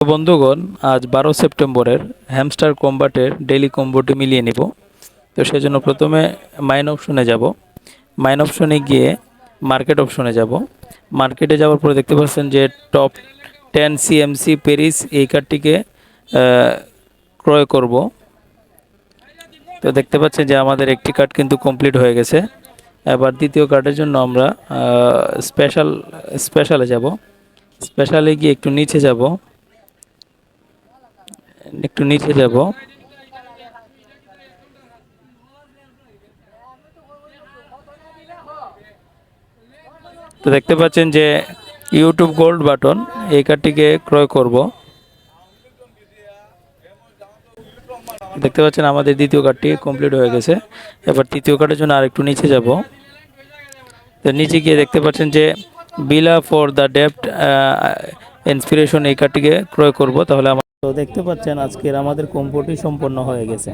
তো বন্ধুগণ, আজ 12 সেপ্টেম্বরের হ্যামস্টার কম্বাটের ডেইলি কম্বোটি মিলিয়ে নিব। তো সেজন্য প্রথমে মাইন অপশনে যাব। মাইন অপশনে গিয়ে মার্কেট অপশনে যাব। মার্কেটে যাওয়ার পরে দেখতে পাচ্ছেন যে টপ 10 সিএমসি প্যারিস এই কার্ডটিকে ক্রয় করব। তো দেখতে পাচ্ছেন যে আমাদের একটি কার্ড কিন্তু কমপ্লিট হয়ে গেছে। এবার দ্বিতীয় কার্ডের জন্য আমরা স্পেশালে যাব। স্পেশালে গিয়ে একটু নিচে যাব। তো দেখতে পাচ্ছেন যে ইউটিউব গোল্ড বাটন এই কার্ডটিকে ক্রয় করব। দেখতে পাচ্ছেন আমাদের দ্বিতীয় কার্ডটি কমপ্লিট হয়ে গেছে। এবার তৃতীয় কার্ডের জন্য আরেকটু নিচে যাব। তো নিচে গিয়ে দেখতে পাচ্ছেন যে বিলা ফর দ্য ডেপ্ট ইন্সপিরেশন এই কার্ডটিকে ক্রয় করব। তাহলে তো দেখতে পাচ্ছেন আজকের আমাদের কম্বোটি সম্পন্ন হয়ে গেছে।